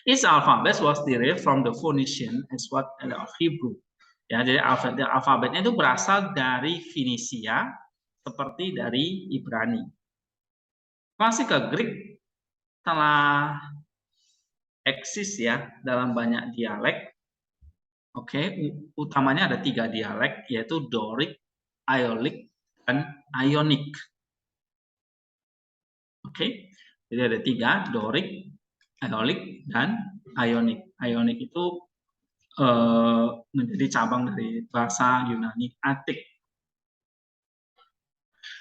Its alphabet was derived from the Phoenician as what of Hebrew. Ya, jadi alfabetnya itu berasal dari Finisia seperti dari Ibrani. Classical Greek telah eksis, ya, dalam banyak dialek. Oke, utamanya ada 3 dialek, yaitu Doric, Aeolic, dan Ionic. Oke, jadi ada 3, Doric, Aeolic, dan Ionic. Ionic itu menjadi cabang dari bahasa Yunani Attic.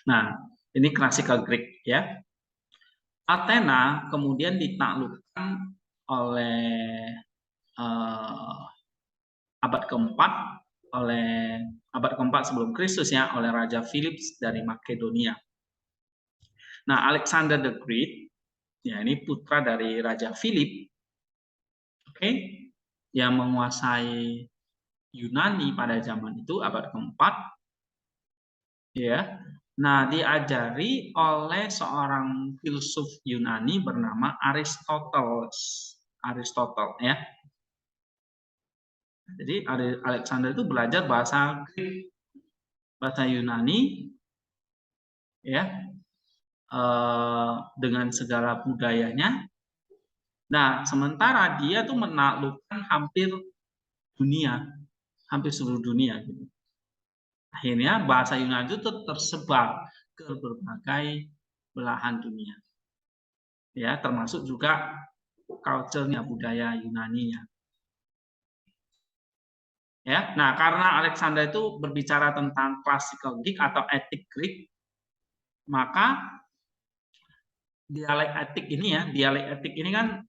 Nah, ini Classical Greek, ya. Athena kemudian ditaklukkan oleh abad keempat sebelum Kristus, ya, oleh Raja Philips dari Makedonia. Nah, Alexander the Great, ya, ini putra dari Raja Philip, oke, yang menguasai Yunani pada zaman itu abad keempat, ya. Nah, diajari oleh seorang filsuf Yunani bernama Aristoteles. Ya. Jadi Alexander itu belajar bahasa Greek, bahasa Yunani, ya, dengan segala budayanya. Nah, sementara dia tuh menaklukkan hampir seluruh dunia. Gitu. Akhirnya bahasa Yunani itu tersebar ke berbagai belahan dunia, ya, termasuk juga culture-nya, budaya Yunaninya. Ya, nah, karena Alexander itu berbicara tentang Classical Greek atau Attic Greek, maka dialek Attic ini kan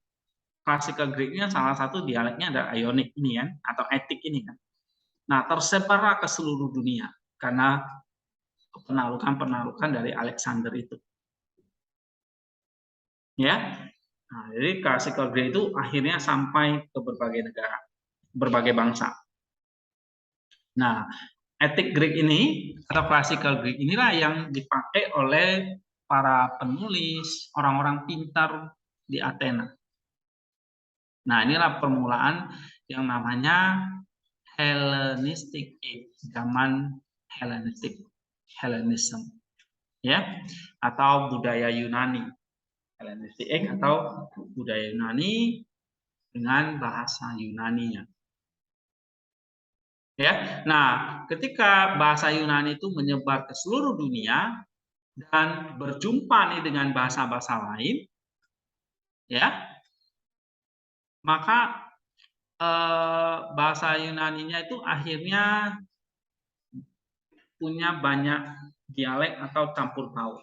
Classical Greek-nya salah satu dialeknya ada Ionic ini kan, atau Attic ini kan. Nah, tersebarlah ke seluruh dunia karena penaklukan dari Alexander itu. Ya. Nah, jadi classical Greek itu akhirnya sampai ke berbagai negara, berbagai bangsa. Nah, etik Greek ini atau classical Greek inilah yang dipakai oleh para penulis, orang-orang pintar di Athena. Nah, inilah permulaan yang namanya Hellenistic Age, zaman Hellenism, ya, atau budaya Yunani. Hellenistic Age atau budaya Yunani dengan bahasa Yunaninya. Ya, nah, ketika bahasa Yunani itu menyebar ke seluruh dunia dan berjumpa nih dengan bahasa-bahasa lain, ya, maka bahasa Yunaninya itu akhirnya punya banyak dialek atau campur baur.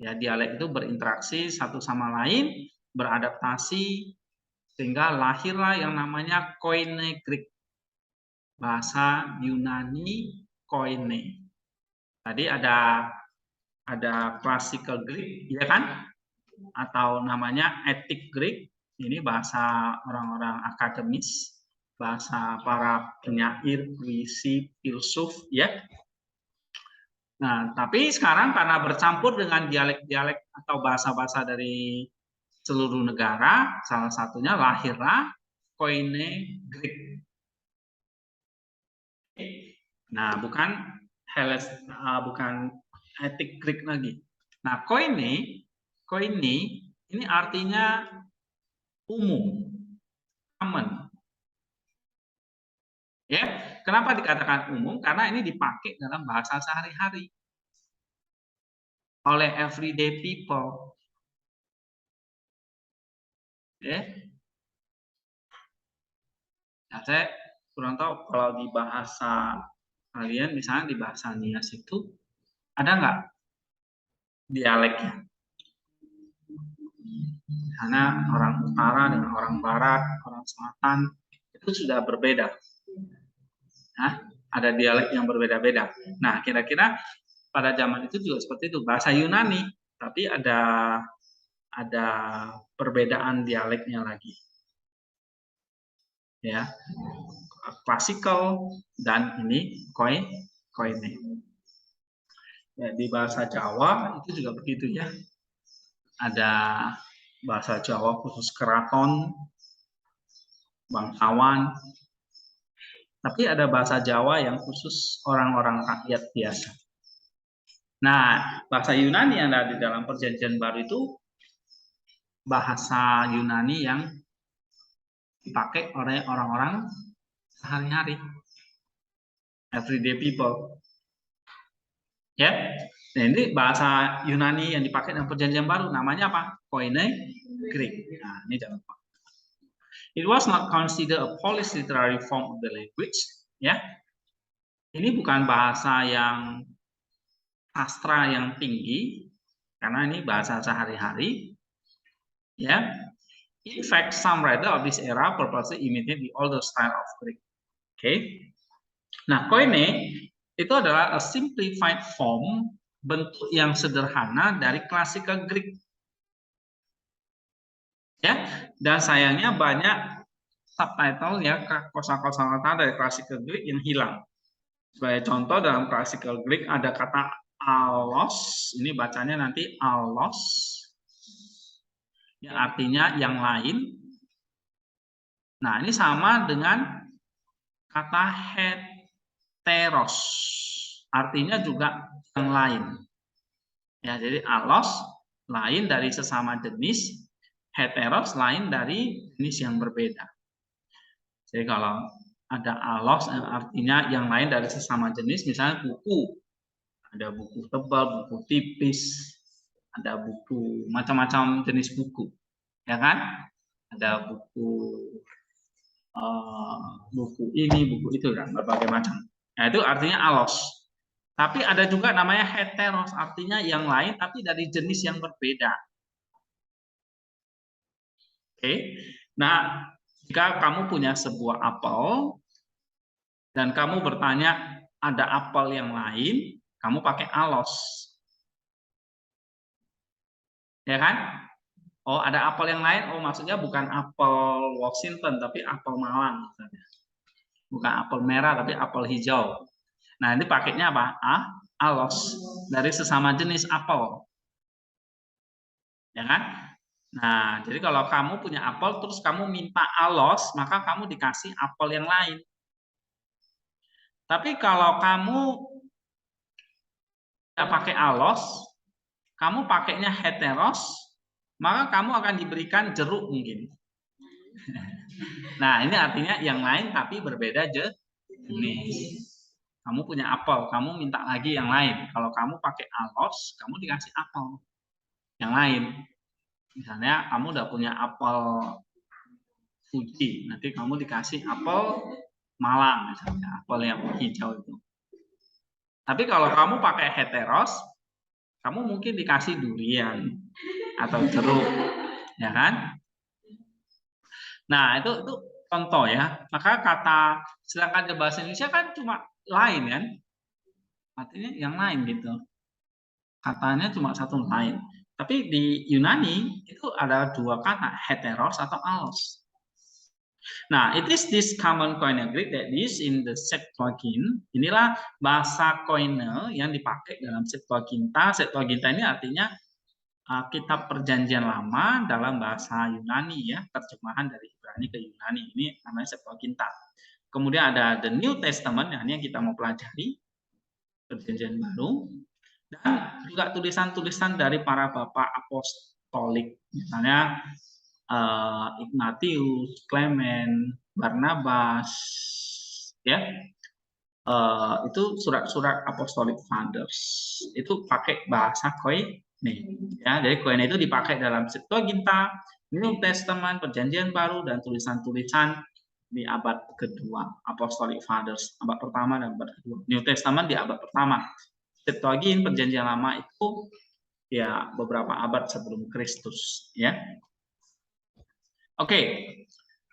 Ya, dialek itu berinteraksi satu sama lain, beradaptasi, sehingga lahirlah yang namanya Koine Greek. Bahasa Yunani Koine. Tadi ada classical Greek, ya kan? Atau namanya etik Greek. Ini bahasa orang-orang akademis, bahasa para penyair, puisi, filsuf, ya. Nah, tapi sekarang karena bercampur dengan dialek-dialek atau bahasa-bahasa dari seluruh negara, salah satunya lahirlah Koine Greek. Nah, bukan etik Greek lagi. Nah, koine ini artinya umum, common. Ya, kenapa dikatakan umum? Karena ini dipakai dalam bahasa sehari-hari oleh everyday people. Ya. Nah, saya kurang tahu kalau di bahasa kalian, misalnya di bahasa Nias itu ada nggak dialeknya? Karena orang utara dengan orang barat, orang selatan itu sudah berbeda. Nah, ada dialek yang berbeda-beda. Nah, kira-kira pada zaman itu juga seperti itu, bahasa Yunani, tapi ada perbedaan dialeknya lagi. Ya. Klasikal dan ini koine. Ya, di bahasa Jawa itu juga begitu ya. Ada bahasa Jawa khusus keraton, bangsawan, tapi ada bahasa Jawa yang khusus orang-orang rakyat biasa. Nah, bahasa Yunani yang ada di dalam Perjanjian Baru itu bahasa Yunani yang dipakai oleh orang-orang sehari-hari, everyday people. Ya, nah, ini bahasa Yunani yang dipakai dalam Perjanjian Baru, namanya apa? Koine Greek. Nah, ini jangan lupa. It was not considered a polished literary form of the language. Ya, ini bukan bahasa yang sastra yang tinggi, karena ini bahasa sehari-hari. Ya, in fact, some writer of this era purposely imitate the older style of Greek. Oke. Nah, koine itu adalah a simplified form, bentuk yang sederhana dari classical Greek. Ya, dan sayangnya banyak subtitle ya, kosakata dari classical Greek yang hilang. Sebagai contoh, dalam classical Greek ada kata allos, ini bacanya nanti allos, yang artinya yang lain. Nah, ini sama dengan kata heteros, artinya juga yang lain. Ya, jadi allos lain dari sesama jenis, heteros lain dari jenis yang berbeda. Jadi kalau ada allos artinya yang lain dari sesama jenis, misalnya buku. Ada buku tebal, buku tipis, ada buku macam-macam jenis buku. Ya kan? Ada buku ini, buku itu kan, berbagai macam. Nah, itu artinya allos. Tapi ada juga namanya heteros, artinya yang lain tapi dari jenis yang berbeda. Oke. Nah, jika kamu punya sebuah apel, dan kamu bertanya ada apel yang lain, kamu pakai alos. Ya kan? Oh, ada apel yang lain. Oh, maksudnya bukan apel Washington, tapi apel Malang. Bukan apel merah, tapi apel hijau. Nah, ini pakainya apa? Alos. Dari sesama jenis apel. Ya kan? Nah, jadi kalau kamu punya apel, terus kamu minta alos, maka kamu dikasih apel yang lain. Tapi kalau kamu tidak pakai alos, kamu pakainya heteros, maka kamu akan diberikan jeruk mungkin. Nah, ini artinya yang lain tapi berbeda jenis. Kamu punya apel, kamu minta lagi yang lain. Kalau kamu pakai alos, kamu dikasih apel yang lain. Misalnya kamu udah punya apel Fuji, nanti kamu dikasih apel Malang, misalnya apel yang hijau itu. Tapi kalau kamu pakai heteros, kamu mungkin dikasih durian atau jeruk, ya kan? Nah, itu contoh ya. Maka kata sedangkan di bahasa Indonesia kan cuma lain kan? Artinya yang lain gitu. Katanya cuma satu lain. Tapi di Yunani itu ada dua kata, heteros atau alos. Nah, it is this common Koine Greek that is in the Septuagint. Inilah bahasa Koine yang dipakai dalam Septuaginta. Septuaginta ini artinya kitab Perjanjian Lama dalam bahasa Yunani ya, terjemahan dari Ibrani ke Yunani. Ini namanya Septuaginta. Kemudian ada the New Testament, yang kita mau pelajari, Perjanjian Baru. Dan juga tulisan-tulisan dari para bapak apostolik, misalnya Ignatius, Clement, Barnabas, ya, itu surat-surat apostolik fathers. Itu pakai bahasa Koine, ya. Jadi Koine itu dipakai dalam Septuaginta, New Testament, Perjanjian Baru, dan tulisan-tulisan di abad kedua, Apostolic Fathers, abad pertama dan abad kedua. New Testament di abad pertama. Septuagint, Perjanjian Lama itu ya beberapa abad sebelum Kristus, ya. Oke.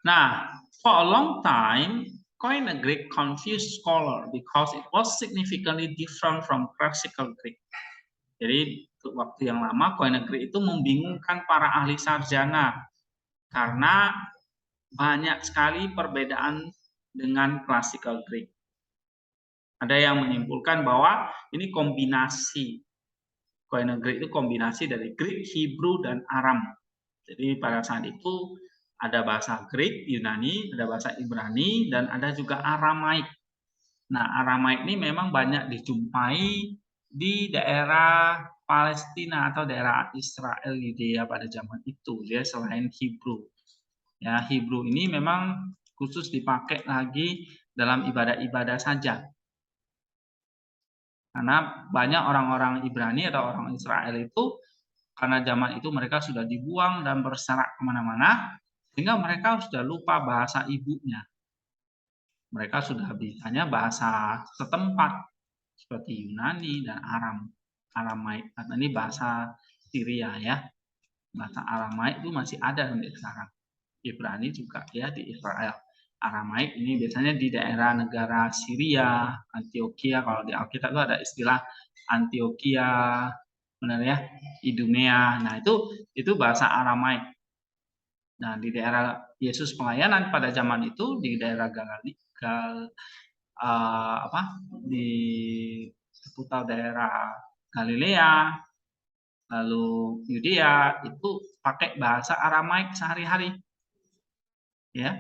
Nah, for a long time, Koine Greek confused scholar because it was significantly different from classical Greek. Jadi waktu yang lama Koine Greek itu membingungkan para ahli sarjana karena banyak sekali perbedaan dengan classical Greek. Ada yang menyimpulkan bahwa ini kombinasi, Koine Greek itu kombinasi dari Greek, Hebrew, dan Aram. Jadi pada saat itu ada bahasa Greek, Yunani, ada bahasa Ibrani, dan ada juga Aramaik. Nah, Aramaik ini memang banyak dijumpai di daerah Palestina atau daerah Israel, Yudea pada zaman itu, ya, selain Hebrew. Ya, Hebrew ini memang khusus dipakai lagi dalam ibadah-ibadah saja. Karena banyak orang-orang Ibrani atau orang Israel itu, karena zaman itu mereka sudah dibuang dan berserak kemana-mana, sehingga mereka sudah lupa bahasa ibunya. Mereka sudah bisanya bahasa setempat, seperti Yunani dan Aramaik. Karena ini bahasa Syria ya. Bahasa Aramaik itu masih ada sampai sekarang. Ibrani juga ya di Israel. Aramaik ini biasanya di daerah negara Syria, Antioquia. Kalau di Alkitab itu ada istilah Antioquia, benar ya, Idumea. Nah, itu bahasa Aramaik. Nah, di daerah Yesus pelayanan pada zaman itu di daerah di seputar daerah Galilea, lalu Yudea itu pakai bahasa Aramaik sehari-hari. Ya.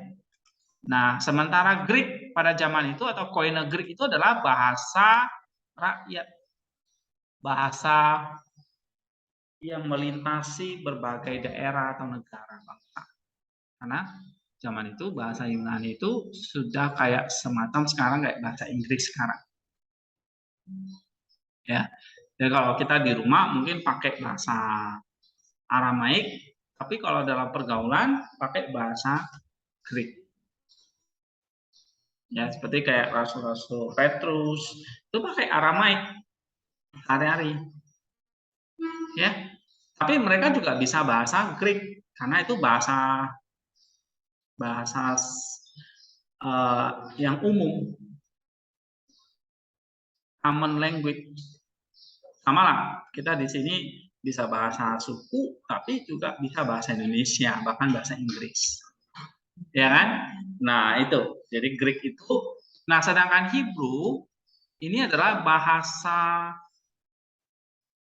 Nah, sementara Greek pada zaman itu atau Koine Greek itu adalah bahasa rakyat. Bahasa yang melintasi berbagai daerah atau negara bangsa. Karena zaman itu bahasa Yunani itu sudah kayak semacam sekarang kayak bahasa Inggris sekarang. Ya. Jadi kalau kita di rumah mungkin pakai bahasa Aramaik, tapi kalau dalam pergaulan pakai bahasa Greek. Ya, seperti kayak rasul-rasul Petrus itu pakai Aramaik hari-hari. Ya. Tapi mereka juga bisa bahasa Greek karena itu bahasa yang umum. common language. Sama lah, kita di sini bisa bahasa suku, tapi juga bisa bahasa Indonesia, bahkan bahasa Inggris. Ya kan? Nah, itu. Jadi Greek itu, nah sedangkan Hebrew ini adalah bahasa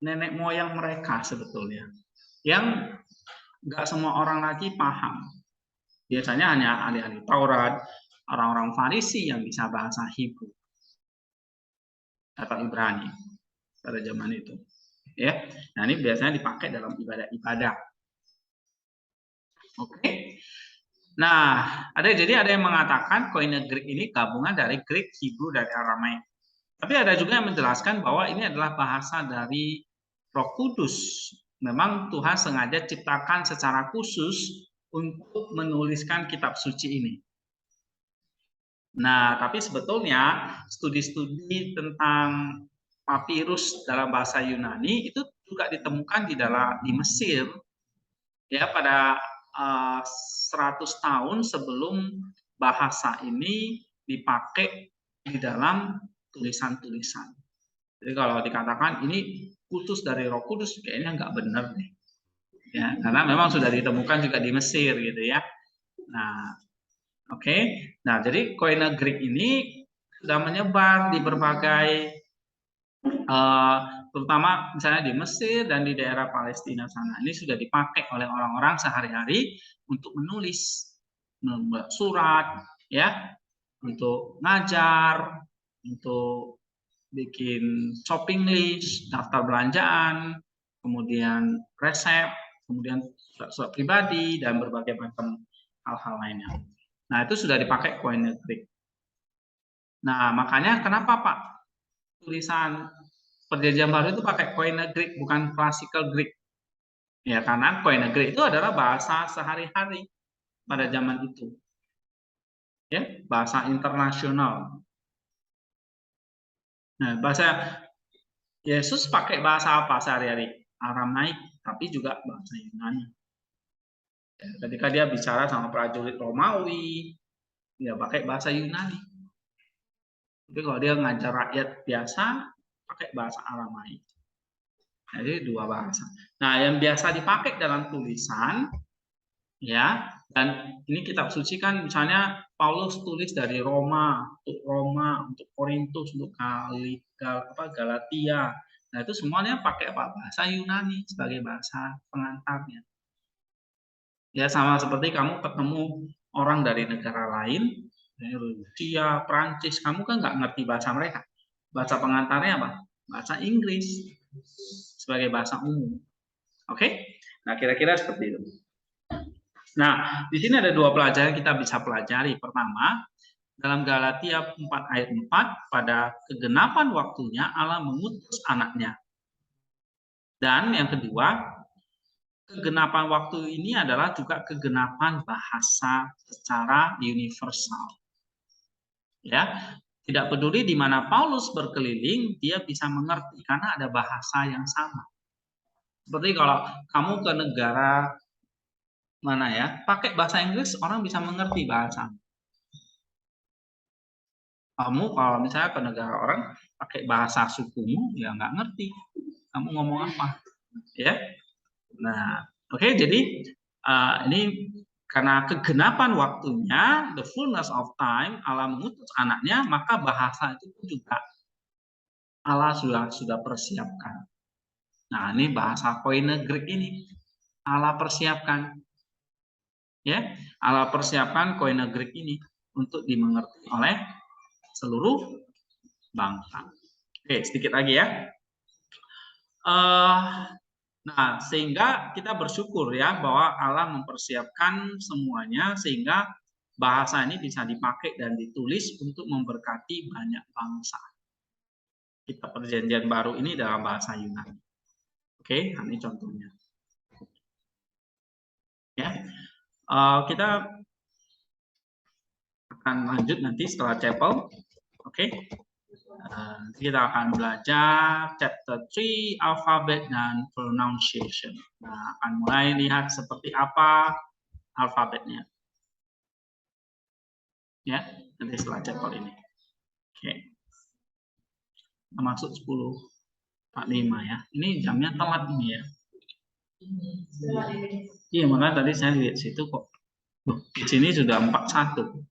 nenek moyang mereka sebetulnya. Yang nggak semua orang lagi paham. Biasanya hanya ahli-ahli Taurat, orang-orang Farisi yang bisa bahasa Hebrew atau Ibrani pada zaman itu. Ya, nah ini biasanya dipakai dalam ibadah-ibadah. Oke. Nah, jadi ada yang mengatakan Koine Greek ini gabungan dari Greek, Hebrew, dari Aramaik. Tapi ada juga yang menjelaskan bahwa ini adalah bahasa dari Roh Kudus. Memang Tuhan sengaja ciptakan secara khusus untuk menuliskan kitab suci ini. Nah, tapi sebetulnya studi-studi tentang papirus dalam bahasa Yunani itu juga ditemukan di Mesir ya pada 100 tahun sebelum bahasa ini dipakai di dalam tulisan-tulisan. Jadi kalau dikatakan ini khusus dari Roh Kudus kayaknya nggak benar nih. Ya, karena memang sudah ditemukan juga di Mesir gitu ya. Nah, oke. Nah, jadi Koine Greek ini sudah menyebar di berbagai terutama misalnya di Mesir dan di daerah Palestina sana. Ini sudah dipakai oleh orang-orang sehari-hari untuk menulis, membuat surat, ya, untuk ngajar, untuk bikin shopping list, daftar belanjaan, kemudian resep, kemudian surat pribadi dan berbagai macam hal-hal lainnya. Nah, itu sudah dipakai Koine Greek. Nah, makanya kenapa Pak tulisan Perjanjian Baru itu pakai Koine Greek bukan Classical Greek? Ya, karena Koine Greek itu adalah bahasa sehari-hari pada zaman itu. Ya, bahasa internasional. Nah, bahasa Yesus pakai bahasa apa sehari-hari? Aramaik, tapi juga bahasa Yunani. Ketika dia bicara sama prajurit Romawi, dia pakai bahasa Yunani. Tapi kalau dia ngajar rakyat biasa, pakai bahasa Aramaik. Jadi dua bahasa. Nah, yang biasa dipakai dalam tulisan, ya, dan ini kitab suci kan misalnya Paulus tulis dari Roma, untuk Korintus, untuk Galatia. Nah, itu semuanya pakai apa? Bahasa Yunani sebagai bahasa pengantarnya. Ya, sama seperti kamu ketemu orang dari negara lain, dari Rusia, Prancis, kamu kan nggak ngerti bahasa mereka. Bahasa pengantarnya apa? Bahasa Inggris sebagai bahasa umum. Oke? Nah, kira-kira seperti itu. Nah, di sini ada dua pelajaran kita bisa pelajari. Pertama, dalam Galatia 4 ayat 4, pada kegenapan waktunya Allah mengutus anaknya. Dan yang kedua, kegenapan waktu ini adalah juga kegenapan bahasa secara universal. Ya, tidak peduli di mana Paulus berkeliling, dia bisa mengerti karena ada bahasa yang sama. Seperti kalau kamu ke negara mana ya, pakai bahasa Inggris orang bisa mengerti bahasa. Kamu kalau misalnya ke negara orang pakai bahasa sukumu, ya nggak ngerti kamu ngomong apa, ya. Nah, oke, jadi ini karena kegenapan waktunya, the fullness of time, Allah mengutus anaknya, maka bahasa itu juga Allah sudah persiapkan. Nah, ini bahasa Koine Greek ini Allah persiapkan. Ya, Allah persiapkan Koine Greek ini untuk dimengerti oleh seluruh bangsa. Oke, sedikit lagi ya. Nah, sehingga kita bersyukur ya bahwa Allah mempersiapkan semuanya sehingga bahasa ini bisa dipakai dan ditulis untuk memberkati banyak bangsa. Kitab Perjanjian Baru ini dalam bahasa Yunani. Oke, ini contohnya. Ya, kita akan lanjut nanti setelah chapel. Oke. Kita akan belajar chapter 3 alfabet dan pronunciation. Nah, akan mulai lihat seperti apa alfabetnya. Ya, nanti setelah chapel ini. Oke. Termasuk 10.45 ya. Ini jamnya telat ini ya. Iya, makanya tadi saya lihat situ kok. Di sini sudah 41.